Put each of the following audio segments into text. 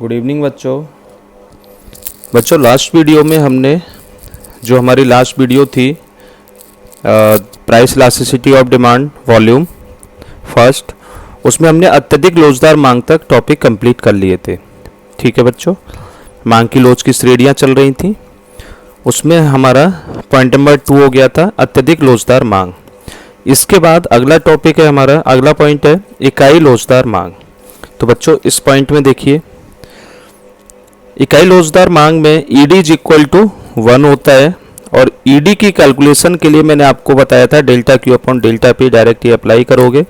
Good evening बच्चों last video में हमने जो हमारी लास्ट वीडियो थी price elasticity of demand volume first, उसमें हमने अत्यधिक लोचदार मांग तक टॉपिक कंप्लीट कर लिए थे। ठीक है बच्चों, मांग की लोच की श्रेणियाँ चल रही थी, उसमें हमारा पॉइंट नंबर 2 हो गया था अत्यधिक लोचदार मांग। इसके बाद अगला टॉपिक है हमारा, अगला पॉइंट है इकाई लोचदार मांग। तो बच्चों इस पॉइंट में देखिए, इकाई लोचदार मांग में ईडी इज इक्वल टू 1 होता है और ईडी की कैलकुलेशन के लिए मैंने आपको बताया था delta Q upon delta P, direct ये अप्लाई करोगे।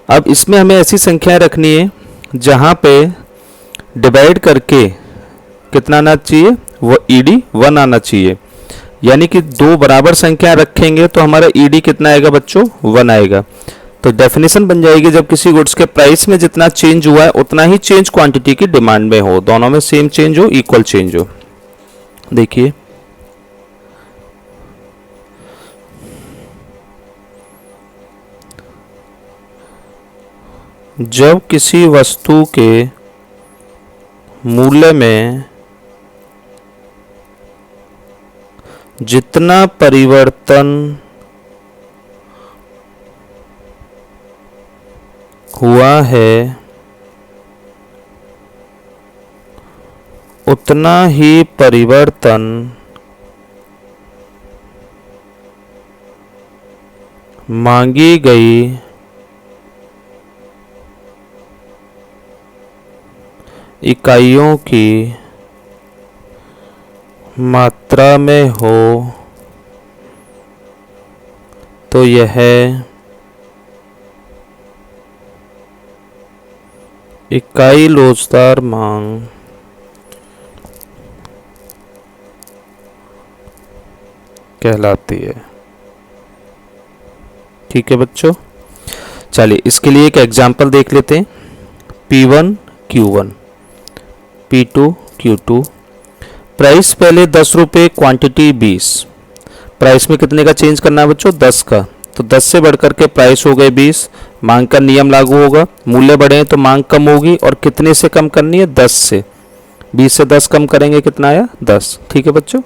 अब इसमें हमें ऐसी संख्याएं रखनी है जहां पे डिवाइड करके कितना आना चाहिए, वो ईडी 1 आना चाहिए। यानी कि दो बराबर संख्या रखेंगे तो हमारा ईडी कितना आएगा बच्चों, 1 आएगा। तो डेफिनेशन बन जाएगी, जब किसी गुड्स के प्राइस में जितना चेंज हुआ है उतना ही चेंज क्वांटिटी की डिमांड में हो, दोनों में सेम चेंज हो, इक्वल चेंज हो। देखिए जब किसी वस्तु के मूल्य में जितना परिवर्तन हुआ है उतना ही परिवर्तन मांगी गई इकाइयों की मात्रा में हो तो यह इकाई लोचदार मांग कहलाती है। ठीक है बच्चों, चलिए इसके लिए एक एग्जांपल देख लेते हैं। P1 Q1, P2 Q2। Price पहले 10 रुपये, क्वांटिटी 20। प्राइस में कितने का चेंज करना है बच्चों, 10 का। तो 10 से बढ़कर के प्राइस हो गए 20। मांग का नियम लागू होगा, मूल्य बढ़े तो मांग कम होगी और कितने से कम करनी है, 10 से। 20 से 10 कम करेंगे कितना आया, 10। ठीक है बच्चों,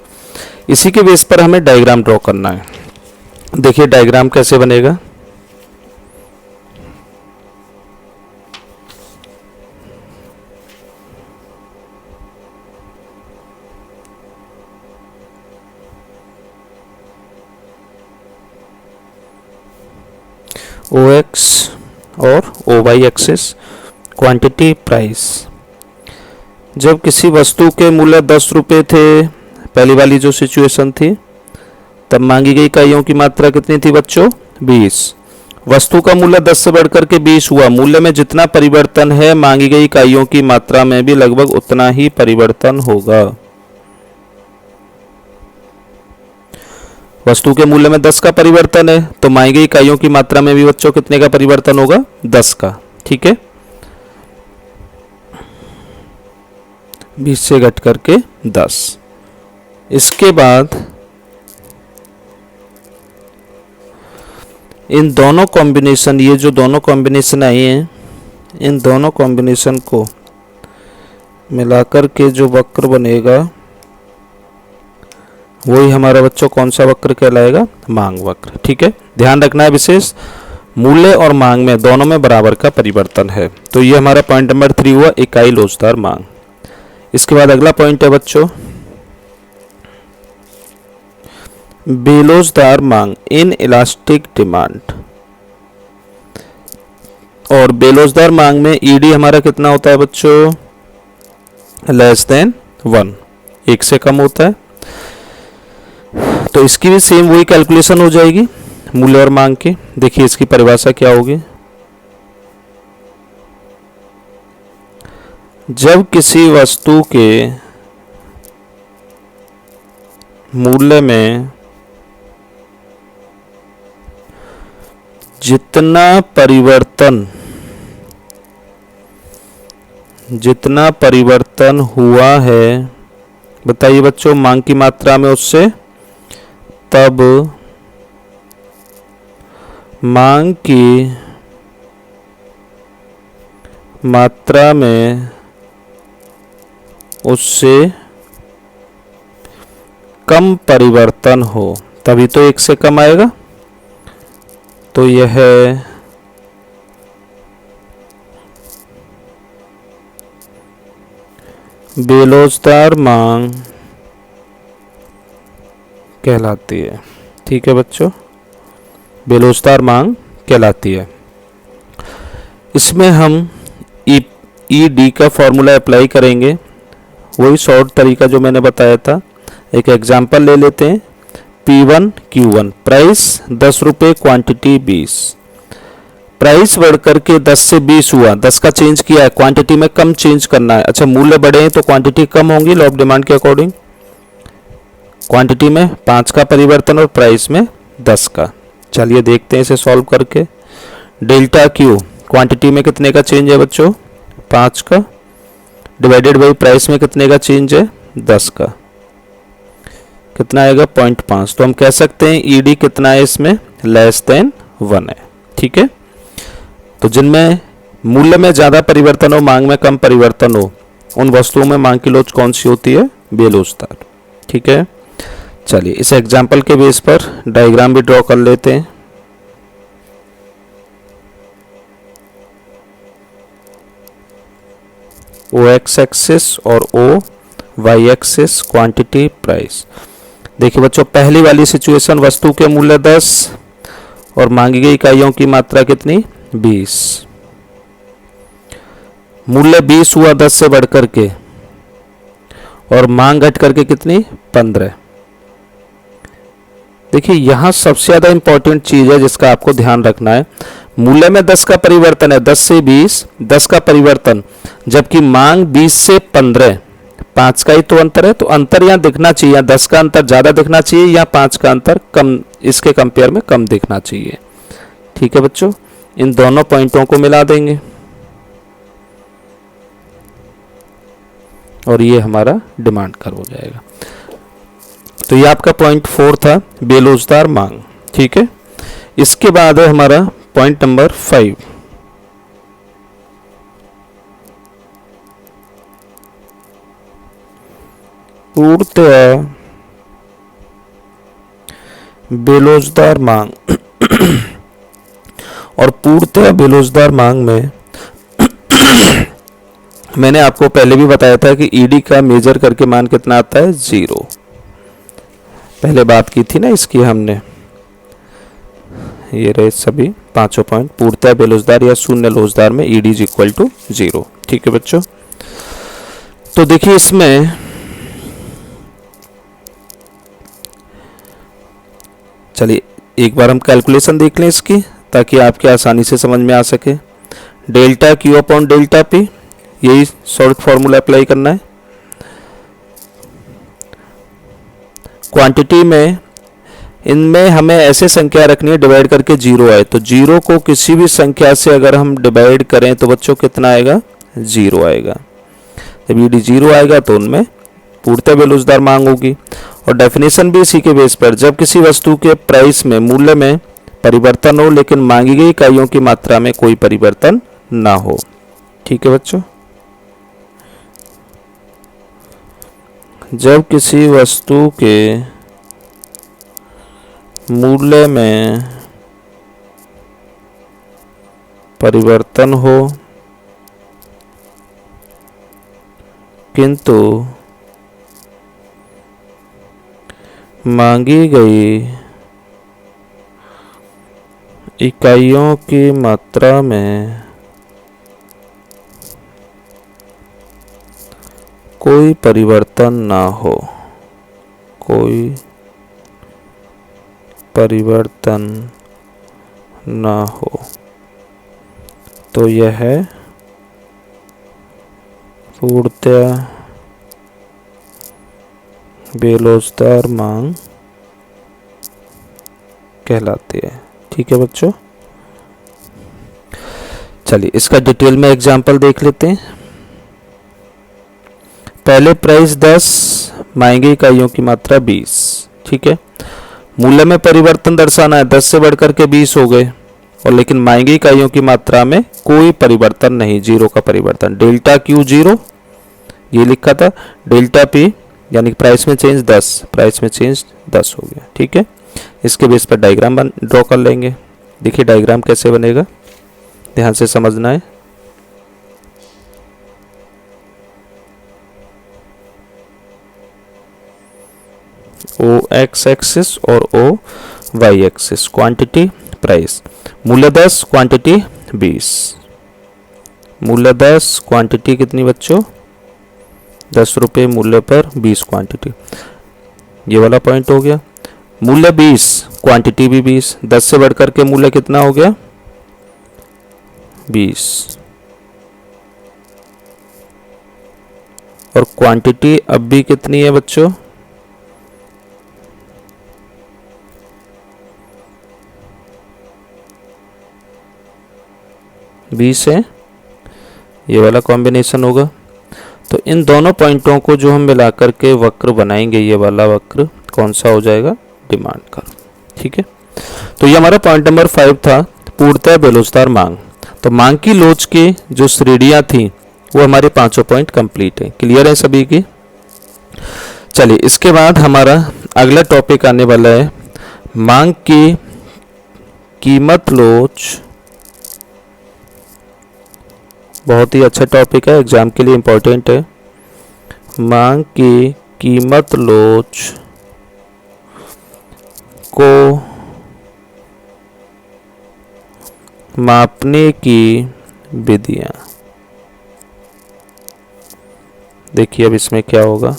इसी के बेस पर हमें डायग्राम ड्रॉ करना है। देखिए डायग्राम कैसे बनेगा। ओ एक्स और O Y axis, quantity price. जब किसी वस्तु के मूल्य 10 रुपये थे, पहली वाली जो सिचुएशन थी, तब मांगी गई इकाइयों की मात्रा कितनी थी बच्चों, 20। वस्तु का मूल्य 10 से बढ़कर के 20 हुआ, मूल्य में जितना परिवर्तन है मांगी गई इकाइयों की मात्रा में भी लगभग उतना ही परिवर्तन होगा। वस्तु के मूल्य में 10 का परिवर्तन है तो मांगी गई इकाइयों की मात्रा में भी बच्चों कितने का परिवर्तन होगा, 10 का। ठीक है, 20 से घट करके 10। इसके बाद इन दोनों कॉम्बिनेशन, ये जो दोनों कॉम्बिनेशन आई हैं, इन दोनों कॉम्बिनेशन को मिलाकर के जो वक्र बनेगा वही हमारा बच्चों कौन सा वक्र कहलाएगा, मांग वक्र। ठीक है, ध्यान रखना है विशेष, मूल्य और मांग में दोनों में बराबर का परिवर्तन है। तो ये हमारा पॉइंट नंबर 3 हुआ, इकाई लोचदार मांग। इसके बाद अगला पॉइंट है बच्चों बेलोचदार मांग, इन इलास्टिक डिमांड। और बेलोचदार मांग में ईडी हमारा कितना होता है बच्चों, लेस देन 1, 1 से कम होता है। तो इसकी भी सेम वही कैलकुलेशन हो जाएगी मूल्य और मांग की। देखिए इसकी परिभाषा क्या होगी, जब किसी वस्तु के मूल्य में जितना परिवर्तन हुआ है, बताइए बच्चों, मांग की मात्रा में उससे, तब मांग की मात्रा में उससे कम परिवर्तन हो तभी तो 1 से कम आएगा। तो यह बेलोजदार मांग कहलाती है। ठीक है बच्चों, बेलोजदार मांग कहलाती है। इसमें हम ई डी का फॉर्मूला अप्लाई करेंगे, वही शॉर्ट तरीका जो मैंने बताया था। एक एग्जांपल ले लेते हैं। P1 Q1 प्राइस 10 रुपये, क्वांटिटी 20। प्राइस बढ़ करके 10 से 20 हुआ, 10 का चेंज किया है, क्वांटिटी में कम चेंज करना है। अच्छा, मूल्य बढ़े हैं तो क्वांटिटी कम होंगी लॉ ऑफ डिमांड के अकॉर्डिंग। क्वांटिटी में 5 का परिवर्तन और प्राइस में 10 का। चलिए देखते हैं इसे सॉल्व करके। डेल्टा क्यू क्वांटिटी में कितने का चेंज है बच्चों, 5 का, डिवाइडेड बाई प्राइस में कितने का चेंज है, 10 का, कितना आएगा 0.5। तो हम कह सकते हैं ईडी कितना है इसमें, लेस देन 1 है। ठीक है, तो जिनमें मूल्य में ज़्यादा परिवर्तन हो, मांग में कम परिवर्तन हो, उन वस्तुओं में मांग की लोच कौन सी होती है, बेलोजदार। ठीक है, चलिए इस एग्जाम्पल के बेस पर डायग्राम भी ड्रॉ कर लेते हैं। ओ एक्स एक्सिस और O Y axis quantity price. देखिए बच्चों, पहली वाली सिचुएशन वस्तु के मूल्य 10 और मांगी गई इकाइयों की मात्रा कितनी, 20। मूल्य 20 हुआ 10 से बढ़कर के, और मांग घट करके कितनी, 15। देखिए यहां सबसे ज्यादा इंपॉर्टेंट चीज है जिसका आपको ध्यान रखना है। मूल्य में 10 का परिवर्तन है, 10 से 20, 10 का परिवर्तन, जबकि मांग 20 से 15, 5 का ही तो अंतर है। तो अंतर यहाँ दिखना चाहिए, या 10 का अंतर ज़्यादा दिखना चाहिए या 5 का अंतर कम, इसके कंपेयर में कम दिखना चाहिए। ठीक है बच्चों, इन दोनों पॉइंटों को मिला देंगे और ये हमारा डिमांड कर्व हो जाएगा। तो ये आपका पॉइंट 4 था, बेलोजदार मांग। ठीक है, इसके बाद है हमारा पॉइंट नंबर 5। पूर्णतया बेलोजदार मांग। और पूर्णतया बेलोजदार मांग में मैंने आपको पहले भी बताया था कि ईडी का मेजर करके मान कितना आता है, 0। पहले बात की थी ना इसकी हमने। ये रहे सभी पांचों पॉइंट। पूर्णतया बेलोजदार या शून्य लोजदार में ईडी इज इक्वल टू 0। ठीक है बच्चों, तो देखिए इसमें चलिए एक बार हम कैलकुलेशन देख लें इसकी, ताकि आपके आसानी से समझ में आ सके। Delta Q upon delta P, यही शॉर्ट फॉर्मूला अप्लाई करना है। क्वांटिटी में इनमें हमें ऐसे संख्या रखनी है डिवाइड करके 0 आए। तो 0 को किसी भी संख्या से अगर हम डिवाइड करें तो बच्चों कितना आएगा, 0 आएगा। जब ईडी 0 आएगा तो उनमें पूर्णतः बेलोजदार मांग होगी। और डेफिनेशन भी इसी के बेस पर, जब किसी वस्तु के प्राइस में, मूल्य में परिवर्तन हो लेकिन मांगी गई इकाइयों की मात्रा में कोई परिवर्तन ना हो। ठीक है बच्चों, जब किसी वस्तु के मूल्य में परिवर्तन हो किंतु मांगी गई इकाइयों की मात्रा में कोई परिवर्तन ना हो, कोई परिवर्तन ना हो, तो यह है पूर्णतया बेलोजदार मांग कहलाती है। ठीक है बच्चों, चलिए इसका डिटेल में एग्जांपल देख लेते हैं। पहले प्राइस 10, मांगी इकाइयों की मात्रा 20। ठीक है, मूल्य में परिवर्तन दर्शाना है, 10 से बढ़कर के 20 हो गए, और लेकिन मांगी इकाइयों की मात्रा में कोई परिवर्तन नहीं, 0 का परिवर्तन। डेल्टा क्यू 0, ये लिखा था डेल्टा पी यानी प्राइस में चेंज 10, प्राइस में चेंज 10 हो गया। ठीक है, इसके बेस पर डायग्राम ड्रॉ कर लेंगे। देखिए डायग्राम कैसे बनेगा, ध्यान से समझना है। ओ एक्स एक्सिस और O Y axis, quantity price, मूल्य 10 क्वांटिटी 20, मूल्य 10 क्वांटिटी कितनी बच्चों 10 रुपये, मूल्य पर 20 क्वांटिटी, ये वाला पॉइंट हो गया। मूल्य 20 क्वांटिटी भी 20, 10 से बढ़कर के मूल्य कितना हो गया 20, और क्वांटिटी अब भी कितनी है बच्चों 20 है, ये वाला कॉम्बिनेशन होगा। तो इन दोनों पॉइंटों को जो हम मिला करके वक्र बनाएंगे, ये वाला वक्र कौन सा हो जाएगा डिमांड का। ठीक है, तो ये हमारा पॉइंट नंबर 5 था, पूर्णतः बेलोचदार मांग। तो मांग की लोच की जो श्रेणियां थी वो हमारे पांचों पॉइंट कंप्लीट है। क्लियर है सभी की। चलिए इसके बाद हमारा अगला टॉपिक आने वाला है मांग की कीमत लोच। बहुत ही अच्छा टॉपिक है, एग्जाम के लिए इम्पोर्टेंट है। मांग की कीमत लोच को मापने की विधियां। देखिए अब इसमें क्या होगा,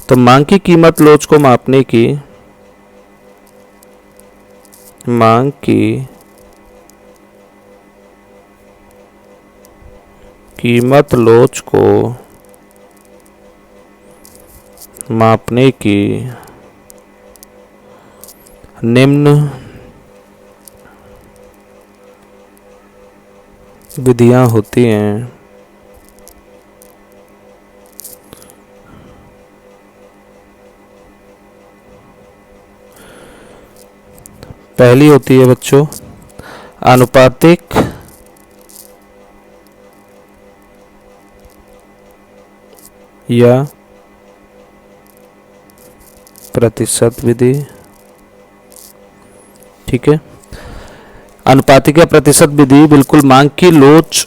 तो मांग की कीमत लोच को मापने की, मांग की कीमत लोच को मापने की निम्न विधियां होती हैं। पहली होती है बच्चों आनुपातिक या प्रतिशत विधि। ठीक है, अनुपातिक या प्रतिशत विधि बिल्कुल मांग की लोच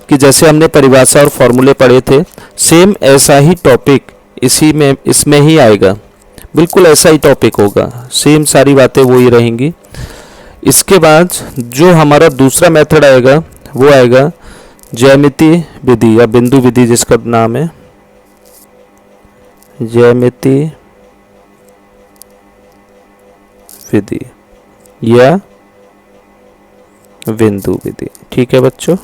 की जैसे हमने परिभाषा और फॉर्मूले पढ़े थे, सेम ऐसा ही टॉपिक इसमें ही आएगा। बिल्कुल ऐसा ही टॉपिक होगा, सेम सारी बातें वो ही रहेंगी। इसके बाद जो हमारा दूसरा मेथड आएगा वो आएगा ज्यामितीय विधि या बिंदु विधि, जिसका नाम है ज्यामितीय विधि या बिंदु विधि। ठीक है बच्चों,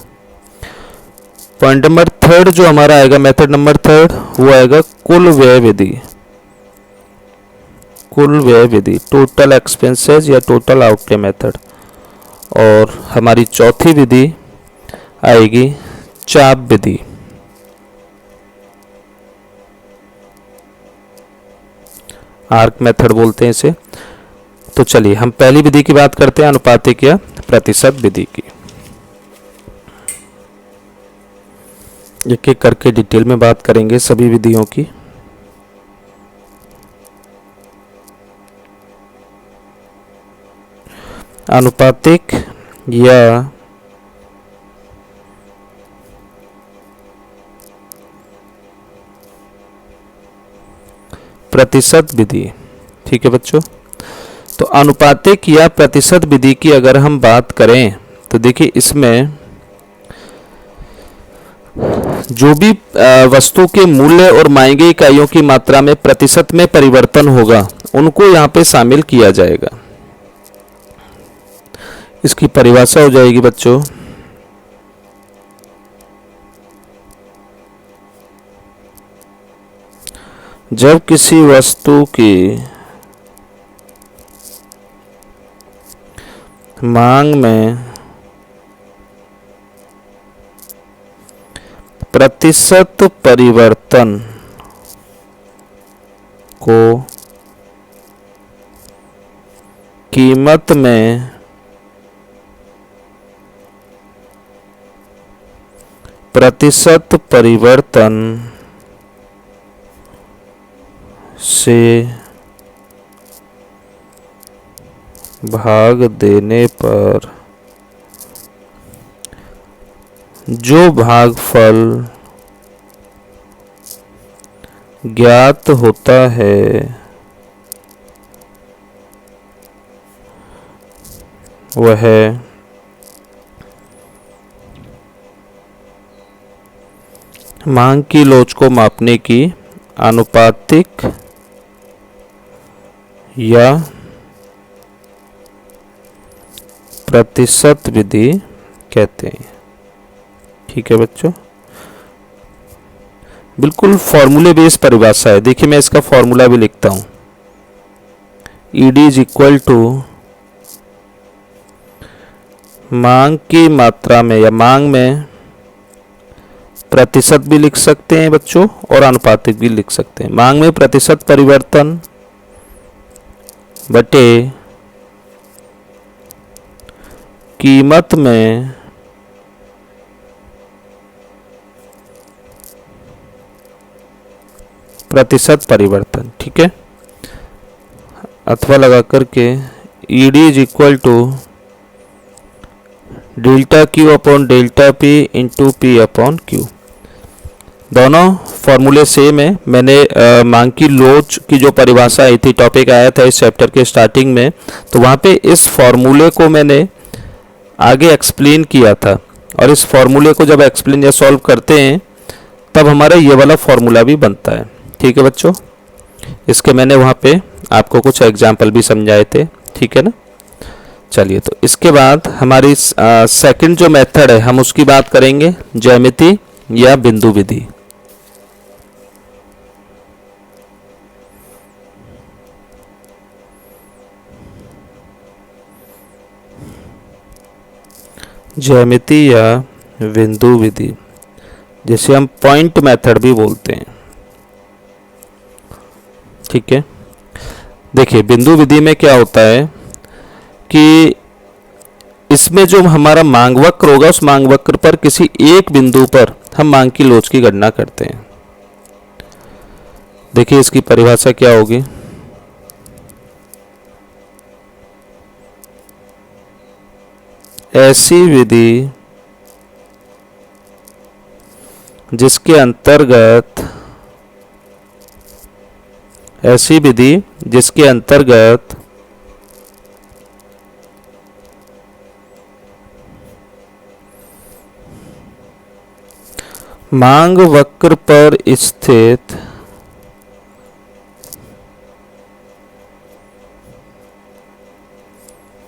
पॉइंट नंबर 3 जो हमारा आएगा, मेथड नंबर 3 वो आएगा कुल व्यय विधि। कुल व्यय विधि, टोटल एक्सपेंसेस या टोटल आउटले मेथड। और हमारी चौथी विधि आएगी चाप विधि। आर्क मेथड बोलते हैं इसे। तो चलिए हम पहली विधि की बात करते हैं, अनुपातिक या प्रतिशत विधि की। एक एक करके डिटेल में बात करेंगे सभी विधियों की। अनुपातिक या प्रतिशत विधि। ठीक है बच्चों, तो अनुपातिक या प्रतिशत विधि की अगर हम बात करें तो देखिए इसमें जो भी वस्तु के मूल्य और मांगे इकाइयों की मात्रा में प्रतिशत में परिवर्तन होगा उनको यहाँ पे शामिल किया जाएगा। इसकी परिभाषा हो जाएगी बच्चों जब किसी वस्तु की मांग में प्रतिशत परिवर्तन को कीमत में प्रतिशत परिवर्तन से भाग देने पर जो भागफल ज्ञात होता है वह मांग की लोच को मापने की आनुपातिक या प्रतिशत विधि कहते हैं। ठीक है बच्चों, बिल्कुल फॉर्मूले बेस परिभाषा है। देखिए मैं इसका फॉर्मूला भी लिखता हूं, ईडी इज इक्वल टू मांग की मात्रा में या मांग में प्रतिशत भी लिख सकते हैं बच्चों और आनुपातिक भी लिख सकते हैं। मांग में प्रतिशत परिवर्तन बटे कीमत में प्रतिशत परिवर्तन। ठीक है, अथवा लगा करके ED is equal to delta Q upon delta P into P upon Q. दोनों फॉर्मूले सेम है। मैंने मांग की लोच की जो परिभाषा आई थी, टॉपिक आया था इस चैप्टर के स्टार्टिंग में, तो वहाँ पे इस फॉर्मूले को मैंने आगे एक्सप्लेन किया था। और इस फॉर्मूले को जब एक्सप्लेन या सॉल्व करते हैं तब हमारा ये वाला फॉर्मूला भी बनता है। ठीक है बच्चों, इसके मैंने वहाँ पे आपको कुछ एग्जाम्पल भी समझाए थे। ठीक है ना। चलिए, तो इसके बाद हमारी सेकंड जो मेथड है हम उसकी बात करेंगे, ज्यामिति या बिंदु विधि। ज्यामिति या बिंदु विधि, जिसे हम पॉइंट मेथड भी बोलते हैं। ठीक है, देखिए बिंदु विधि में क्या होता है कि इसमें जो हमारा मांग वक्र होगा उस मांग वक्र पर किसी एक बिंदु पर हम मांग की लोच की गणना करते हैं। देखिए इसकी परिभाषा क्या होगी, ऐसी विधि जिसके अंतर्गत मांग वक्र पर स्थित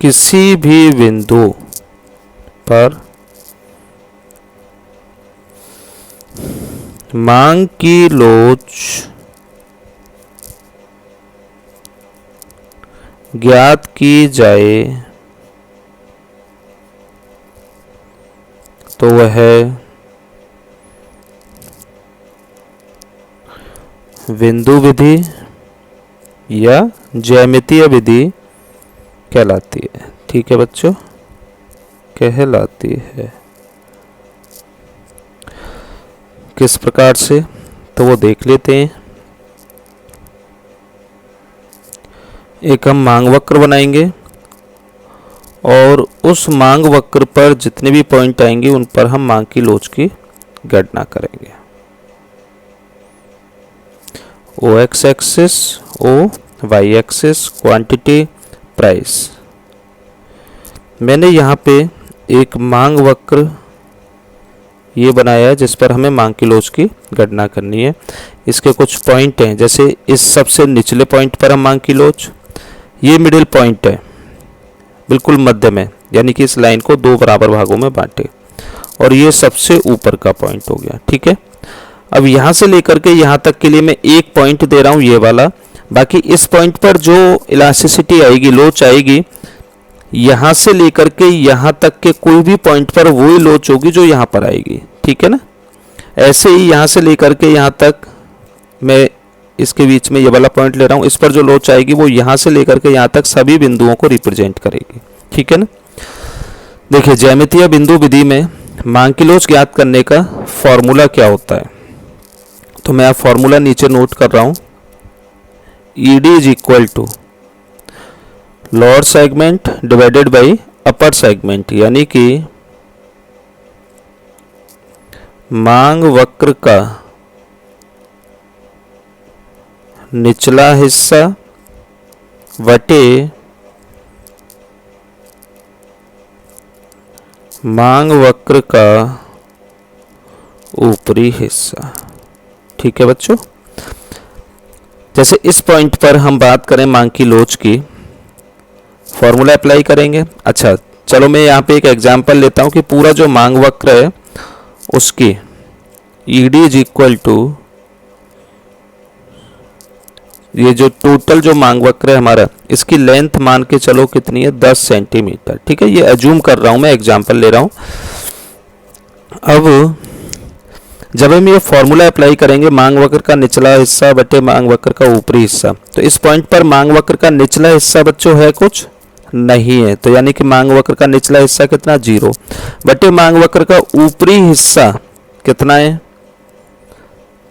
किसी भी बिंदु पर मांग की लोच ज्ञात की जाए तो वह बिंदु विधि या ज्यामितीय विधि कहलाती है। ठीक है बच्चों, कहलाती है। किस प्रकार से, तो वो देख लेते हैं। एक हम मांग वक्र बनाएंगे और उस मांग वक्र पर जितने भी पॉइंट आएंगे उन पर हम मांग की लोच की गणना करेंगे। O X axis, O Y axis, quantity, price. मैंने यहाँ पे एक मांग वक्र ये बनाया है जिस पर हमें मांग की लोच की गणना करनी है। इसके कुछ पॉइंट हैं, जैसे इस सबसे निचले पॉइंट पर हम मांग की लोच, ये मिडिल पॉइंट है बिल्कुल मध्य में, यानी कि इस लाइन को दो बराबर भागों में बांटे, और ये सबसे ऊपर का पॉइंट हो गया। ठीक है, अब यहाँ से लेकर के यहाँ तक के लिए मैं एक पॉइंट दे रहा हूँ ये वाला, बाकी इस पॉइंट पर जो इलास्टिसिटी आएगी, लोच आएगी, यहाँ से लेकर के यहाँ तक के कोई भी पॉइंट पर वही लोच होगी जो यहाँ पर आएगी। ठीक है ना। ऐसे ही यहाँ से लेकर के यहाँ तक मैं इसके बीच में ये वाला पॉइंट ले रहा हूँ, इस पर जो लोच आएगी वो यहाँ से लेकर के यहाँ तक सभी बिंदुओं को रिप्रेजेंट करेगी। ठीक है ना। देखिए ज्यामितीय बिंदु विधि में मांग की लोच ज्ञात करने का फॉर्मूला क्या होता है, तो मैं आप फॉर्मूला नीचे नोट कर रहा हूँ। ED is equal to lower segment divided by upper segment, यानी कि मांग वक्र का निचला हिस्सा वटे मांग वक्र का ऊपरी हिस्सा। ठीक है बच्चों, जैसे इस पॉइंट पर हम बात करें मांग की लोच की, फॉर्मूला अप्लाई करेंगे। अच्छा चलो मैं यहाँ पे एक एग्जांपल लेता हूँ कि पूरा जो मांग वक्र है उसकी ईडी इज इक्वल टू, ये जो टोटल जो मांग वक्र है हमारा, इसकी लेंथ मान के चलो कितनी है, 10 सेंटीमीटर। ठीक है, ये अज्यूम कर रहा हूँ, मैं एग्जांपल ले रहा हूँ। अब जब हम ये फॉर्मूला अप्लाई करेंगे मांग वक्र का निचला हिस्सा बटे मांग वक्र का ऊपरी हिस्सा, तो इस पॉइंट पर मांग वक्र का निचला हिस्सा बच्चों है कुछ नहीं है, तो यानी कि मांग वक्र का निचला हिस्सा कितना, 0 बटे मांग वक्र का ऊपरी हिस्सा कितना है,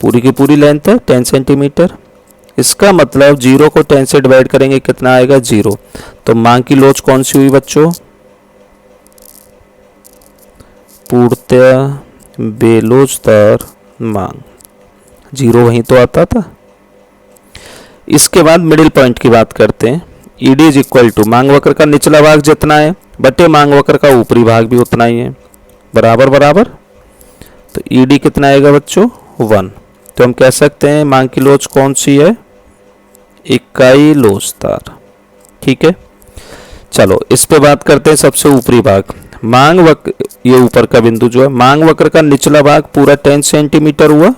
पूरी की पूरी लेंथ है 10 सेंटीमीटर। इसका मतलब 0 को 10 से डिवाइड करेंगे कितना आएगा, 0। तो मांग की लोच कौन सी हुई बच्चों, पूर्णतः बेलोचदार मांग, 0 वहीं तो आता था। इसके बाद मिडिल पॉइंट की बात करते हैं। ईडी इज इक्वल टू मांग वक्र का निचला भाग जितना है बटे मांग वक्र का ऊपरी भाग भी उतना ही है, बराबर बराबर। तो ईडी कितना आएगा बच्चों, 1। तो हम कह सकते हैं मांग की लोच कौन सी है, इकाई लोचदार। ठीक है, चलो इस पे बात करते हैं सबसे ऊपरी भाग। मांग वक्र, ये ऊपर का बिंदु जो है, मांग वक्र का निचला भाग पूरा 10 सेंटीमीटर हुआ,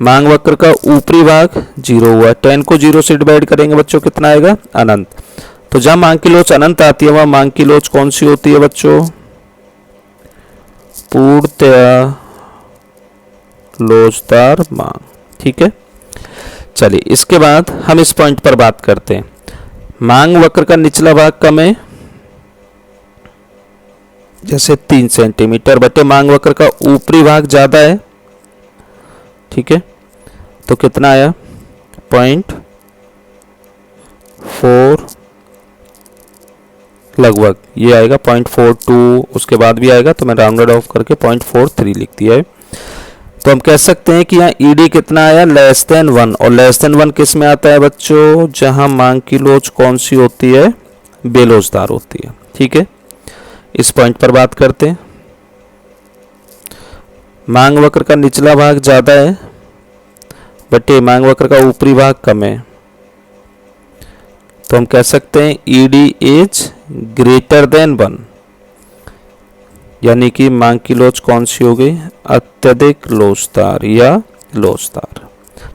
मांग वक्र का ऊपरी भाग 0 हुआ। 10 को 0 से डिवाइड करेंगे बच्चों कितना आएगा, अनंत। तो जहां मांग की लोच अनंत आती है वहां मांग की लोच कौन सी होती है बच्चों, पूर्णतया लोचदार मांग। ठीक है, चलिए इसके बाद हम इस पॉइंट पर बात करते हैं। मांग वक्र का निचला भाग कम है, जैसे 3 सेंटीमीटर बटे मांग वक्र का ऊपरी भाग ज्यादा है। ठीक है, तो कितना आया, 0.4 लगभग, ये आएगा 0.42, उसके बाद भी आएगा तो मैं राउंडेड ऑफ करके 0.43 लिख दिया है। तो हम कह सकते हैं कि यहाँ ईडी कितना आया, लेस देन 1। और लेस देन 1 किस में आता है बच्चों, जहां मांग की लोच कौन सी होती है, बेलोचदार होती है। ठीक है, इस पॉइंट पर बात करते हैं। मांग वक्र का निचला भाग ज्यादा है बटे मांग वक्र का ऊपरी भाग कम है, तो हम कह सकते हैं ईडी इज ग्रेटर देन 1, यानी कि मांग की लोच कौन सी हो गई, अत्यधिक लोचदार या लोचदार।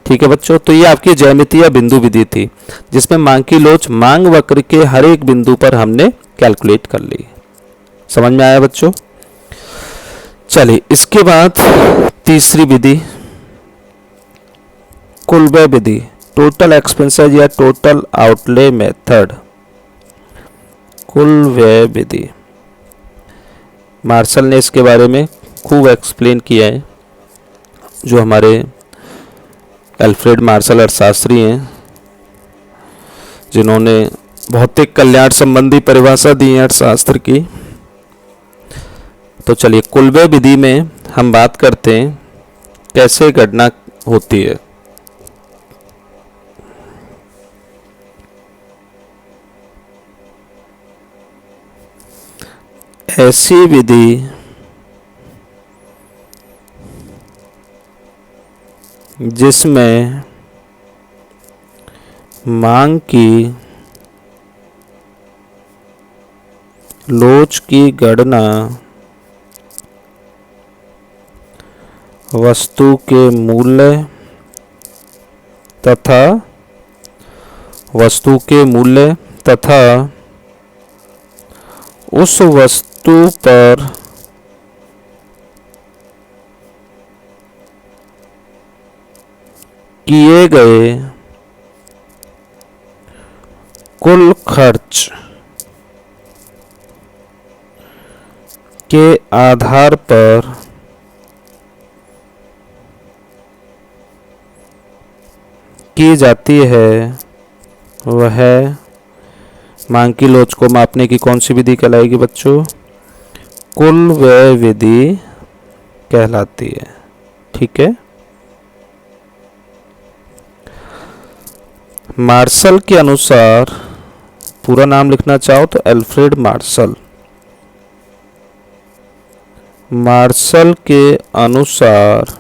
ठीक है बच्चों, तो ये आपकी ज्यामितीय बिंदु विधि थी जिसमें मांग की लोच मांग वक्र के हर एक बिंदु पर हमने कैलकुलेट कर ली। समझ में आया बच्चों। चलिए इसके बाद तीसरी विधि कुल व्यय विधि, टोटल एक्सपेंसेस या टोटल आउटले मेथड। कुल व्यय विधि, मार्शल ने इसके बारे में खूब एक्सप्लेन किया है, जो हमारे अल्फ्रेड मार्शल अर्थशास्त्री हैं, जिन्होंने भौतिक कल्याण संबंधी परिभाषा दी है अर्थशास्त्र की। तो चलिए कुल व्यय विधि में हम बात करते हैं कैसे गणना होती है। ऐसी विधि जिसमें मांग की लोच की गणना वस्तु के मूल्य तथा उस वस्तु पर किए गए कुल खर्च के आधार पर की जाती है वह मांग की लोच को मापने की कौन सी विधि कहलाएगी बच्चों? कुल व्यय विधि कहलाती है। ठीक है। मार्शल के अनुसार, पूरा नाम लिखना चाहो तो अल्फ्रेड मार्शल। मार्शल के अनुसार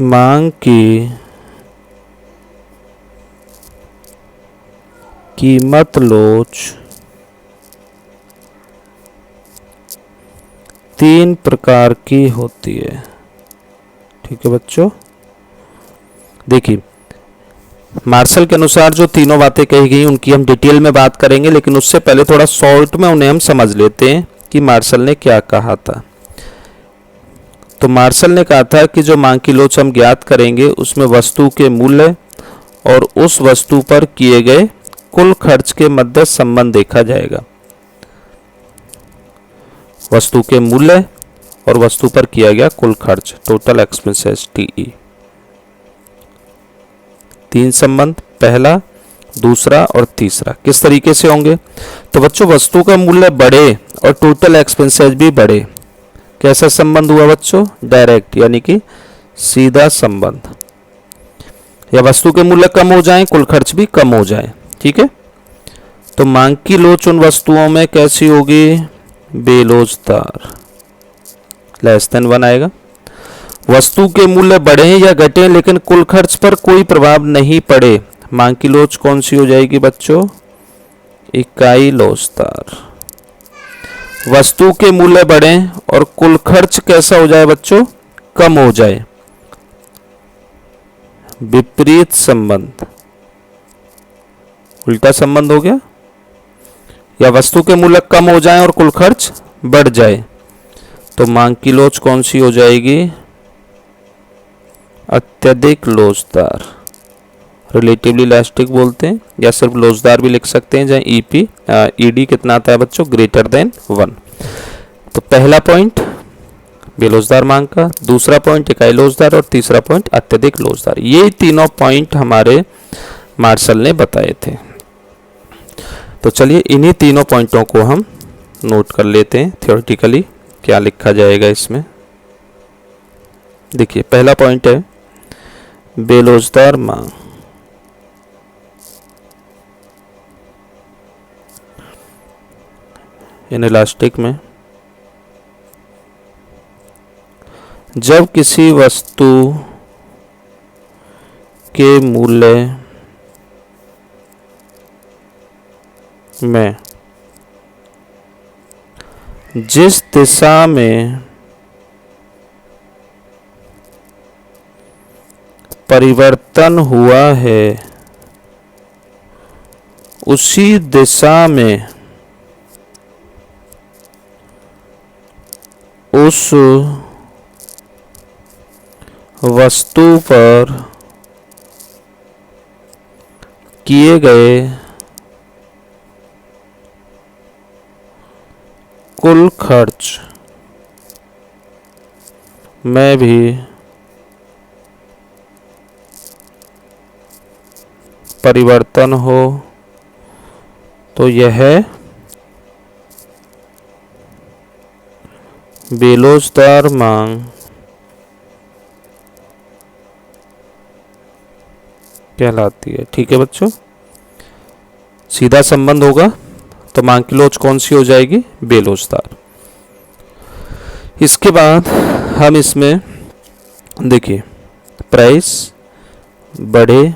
मांग की कीमत लोच 3 प्रकार की होती है। ठीक है बच्चों, देखिए मार्शल के अनुसार जो तीनों बातें कही गई उनकी हम डिटेल में बात करेंगे, लेकिन उससे पहले थोड़ा शॉर्ट में उन्हें हम समझ लेते हैं कि मार्शल ने क्या कहा था। तो मार्शल ने कहा था कि जो मांग की लोच हम ज्ञात करेंगे उसमें वस्तु के मूल्य और उस वस्तु पर किए गए कुल खर्च के मध्य संबंध देखा जाएगा। वस्तु के मूल्य और वस्तु पर किया गया कुल खर्च, टोटल एक्सपेंसेस टीई। 3 संबंध, पहला, दूसरा और तीसरा किस तरीके से होंगे? तो बच्चों वस्तु का मूल्य बढ़े और टोटल एक्सपेंसेस भी बढ़े, कैसा संबंध हुआ बच्चों? डायरेक्ट, यानी कि सीधा संबंध। या वस्तु के मूल्य कम हो जाए, कुल खर्च भी कम हो जाए। ठीक है। तो मांग की लोच उन वस्तुओं में कैसी होगी? बेलोचदार, लेस देन 1 आएगा। वस्तु के मूल्य बढ़े या घटे लेकिन कुल खर्च पर कोई प्रभाव नहीं पड़े, मांग की लोच कौन सी हो जाएगी बच्चों? इकाई लोचदार। वस्तु के मूल्य बढ़े और कुल खर्च कैसा हो जाए बच्चों? कम हो जाए, विपरीत संबंध, उल्टा संबंध हो गया। या वस्तु के मूल्य कम हो जाए और कुल खर्च बढ़ जाए, तो मांग की लोच कौन सी हो जाएगी? अत्यधिक लोचदार, रिलेटिवली इलास्टिक बोलते हैं, या सिर्फ लोचदार भी लिख सकते हैं, जहाँ ईडी कितना आता है बच्चों? Greater than 1। तो पहला पॉइंट बेलोचदार मांग का, दूसरा पॉइंट इकाई लोचदार और तीसरा पॉइंट अत्यधिक लोचदार। ये तीनों पॉइंट हमारे मार्शल ने बताए थे। तो चलिए इन्हीं तीनों पॉइंटों को हम नोट कर लेते हैं थ्योरेटिकली क्या लिखा जाएगा इसमें। देखिए पहला पॉइंट है बेलोचदार मांग। इनइलास्टिक में जब किसी वस्तु के मूल्य में जिस दिशा में परिवर्तन हुआ है उसी दिशा में उस वस्तु पर किए गए कुल खर्च में भी परिवर्तन हो तो यह बेलोचदार मांग कहलाती है। ठीक है बच्चों, सीधा संबंध होगा तो मांग की लोच कौन सी हो जाएगी? बेलोचदार। इसके बाद हम इसमें देखिए प्राइस बढ़े,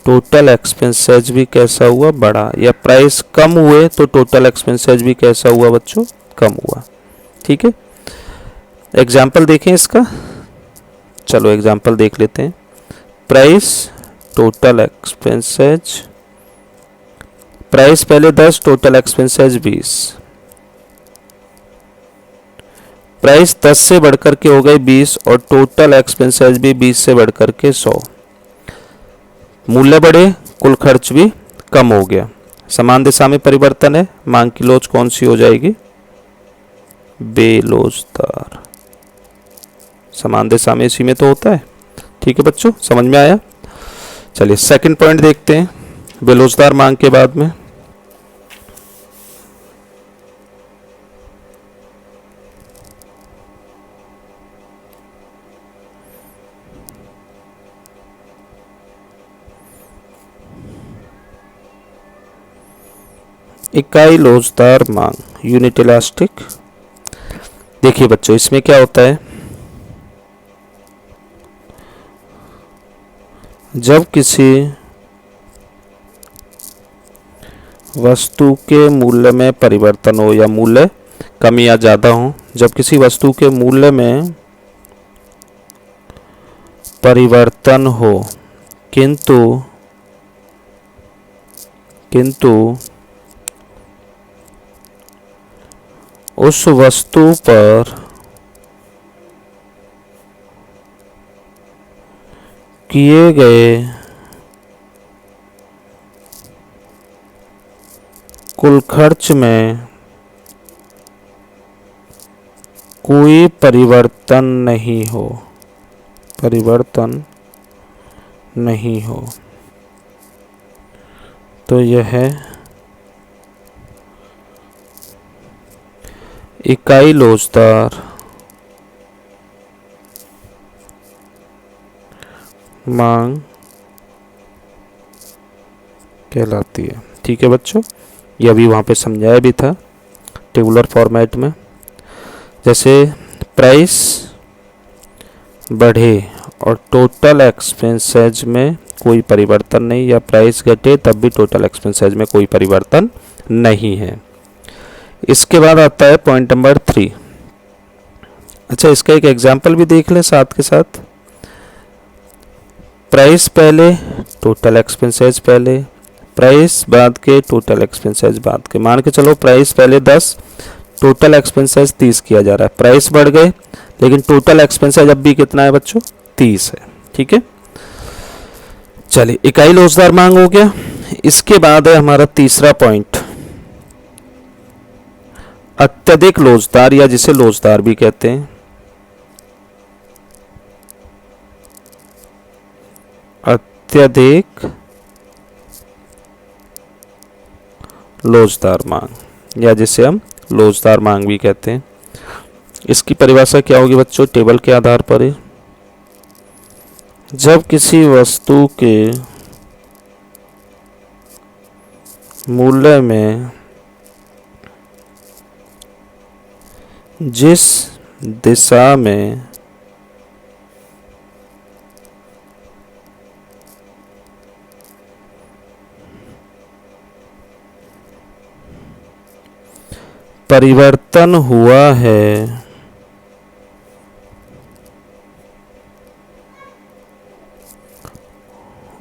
टोटल एक्सपेंसेस भी कैसा हुआ? बढ़ा। या प्राइस कम हुए तो टोटल एक्सपेंसेस भी कैसा हुआ बच्चों? कम हुआ। ठीक है, एग्जाम्पल देखें इसका। चलो एग्जाम्पल देख लेते हैं। प्राइस, टोटल एक्सपेंसेस, प्राइस पहले 10, टोटल एक्सपेंसेस 20। प्राइस 10 से बढ़कर के हो गए 20 और टोटल एक्सपेंसेस भी 20 से बढ़कर के 100। मूल्य बढ़े, कुल खर्च भी कम हो गया। समान दिशा में परिवर्तन है, मांग की लोच कौन सी हो जाएगी, बेलोचदार। समान दिशा में इसी में तो होता है। ठीक है बच्चों, समझ में आया। चलिए सेकंड पॉइंट देखते हैं बेलोचदार मांग के बाद में। इकाई लोचदार मांग, यूनिट इलास्टिक। देखिए बच्चों, इसमें क्या होता है, जब किसी वस्तु के मूल्य में परिवर्तन हो या मूल्य कम या ज़्यादा हो, जब किसी वस्तु के मूल्य में परिवर्तन हो किंतु उस वस्तु पर किए गए कुल खर्च में कोई परिवर्तन नहीं हो, तो यह इकाई लोचदार मांग कहलाती है। ठीक है बच्चों, ये अभी वहाँ पे समझाया भी था टेबुलर फॉर्मेट में। जैसे प्राइस बढ़े और टोटल एक्सपेंसेज में कोई परिवर्तन नहीं, या प्राइस घटे तब भी टोटल एक्सपेंसेज में कोई परिवर्तन नहीं है। इसके बाद आता है पॉइंट नंबर 3। अच्छा, इसका एक एग्जाम्पल भी देख लें साथ के साथ। प्राइस पहले, टोटल एक्सपेंसेज पहले, प्राइस बाद के, टोटल एक्सपेंसेज बाद के। मान के चलो प्राइस पहले 10, टोटल एक्सपेंसेज 30 किया जा रहा है। प्राइस बढ़ गए लेकिन टोटल एक्सपेंसेज अब भी कितना है बच्चों, 30 है। ठीक है, चलिए इकाई लोचदार मांग हो गया। इसके बाद है हमारा तीसरा पॉइंट, अत्यधिक लोचदार, या जिसे लोचदार भी कहते हैं। अत्यधिक लोचदार मांग, या जिसे हम लोचदार मांग भी कहते हैं। इसकी परिभाषा क्या होगी बच्चों, टेबल के आधार पर है। जब किसी वस्तु के मूल्य में जिस दिशा में परिवर्तन हुआ है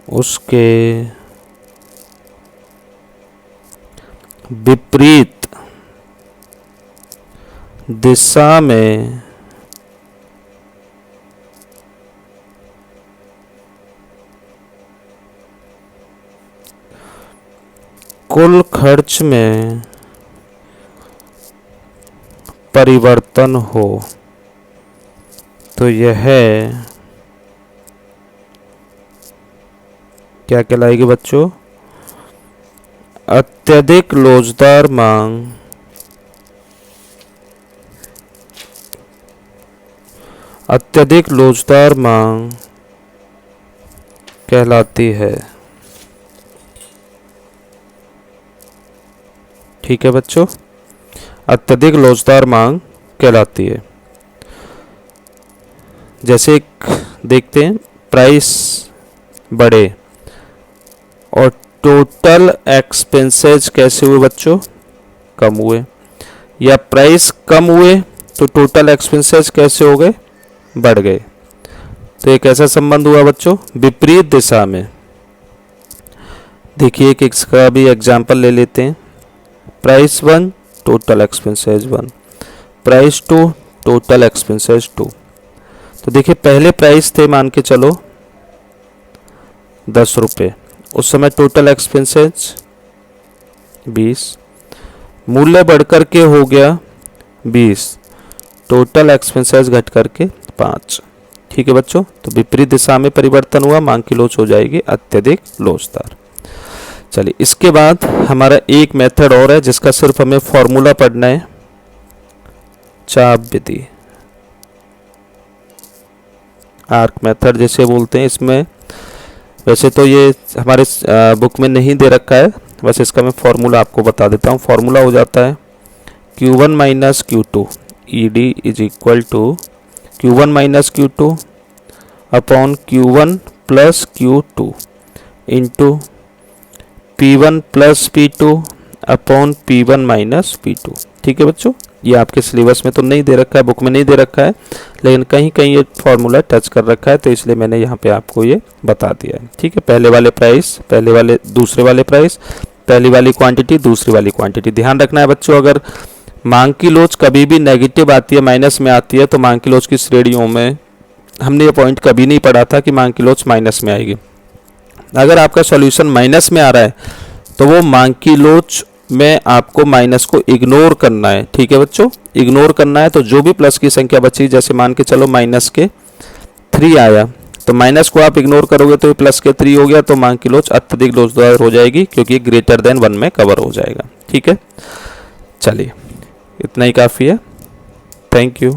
उसके विपरीत दिशा में कुल खर्च में परिवर्तन हो, तो यह क्या कहलाएगी बच्चों, अत्यधिक लोचदार मांग। अत्यधिक लोचदार मांग कहलाती है। ठीक है बच्चों, अत्यधिक लोचदार मांग कहलाती है। जैसे एक देखते हैं, प्राइस बढ़े और टोटल एक्सपेंसेस कैसे हुए बच्चों, कम हुए, या प्राइस कम हुए तो टोटल एक्सपेंसेस कैसे हो गए, बढ़ गए। तो एक ऐसा संबंध हुआ बच्चों विपरीत दिशा में। देखिए एक इसका भी एग्जाम्पल ले लेते हैं। Price 1, total expenses 1, price 2, total expenses 2। तो देखिए पहले प्राइस थे मान के चलो 10 रुपये, उस समय टोटल एक्सपेंसेस 20, मूल्य बढ़कर के हो गया 20, टोटल एक्सपेंसेस घट करके 5। ठीक है बच्चों, तो विपरीत दिशा में परिवर्तन हुआ, मांग की लोच हो जाएगी अत्यधिक लोचदार। चलिए इसके बाद हमारा एक मेथड और है जिसका सिर्फ हमें फॉर्मूला पढ़ना है, चाप विधि, आर्क मेथड जैसे बोलते हैं। इसमें वैसे तो ये हमारे बुक में नहीं दे रखा है, वैसे इसका मैं फॉर्मूला आपको बता देता हूँ। फॉर्मूला हो जाता है Q1 minus Q2 ED is equal to Q1 minus Q2 upon Q1 plus Q2 into P1 plus P2 upon P1 minus P2। ठीक है बच्चों, ये आपके सिलेबस में तो नहीं दे रखा है, बुक में नहीं दे रखा है, लेकिन कहीं कहीं ये फॉर्मूला टच कर रखा है, तो इसलिए मैंने यहाँ पे आपको ये बता दिया है। ठीक है, पहले वाले प्राइस, दूसरे वाले प्राइस, पहली वाली क्वांटिटी, दूसरी वाली क्वांटिटी। ध्यान रखना है बच्चों, अगर मांग की लोच कभी भी नेगेटिव आती है, माइनस में आती है, तो मांग की लोच की श्रेणियों में हमने ये पॉइंट कभी नहीं पढ़ा था कि मांग की लोच माइनस में आएगी। अगर आपका सॉल्यूशन माइनस में आ रहा है तो वो मांग की लोच में आपको माइनस को इग्नोर करना है। ठीक है बच्चों, इग्नोर करना है। तो जो भी प्लस की संख्या बची, जैसे मान के चलो माइनस के 3 आया, तो माइनस को आप इग्नोर करोगे तो ये प्लस के 3 हो गया, तो मांग की लोच अत्यधिक लोचदार हो जाएगी क्योंकि ग्रेटर देन 1 में कवर हो जाएगा। ठीक है, चलिए इतना ही काफ़ी है। Thank you.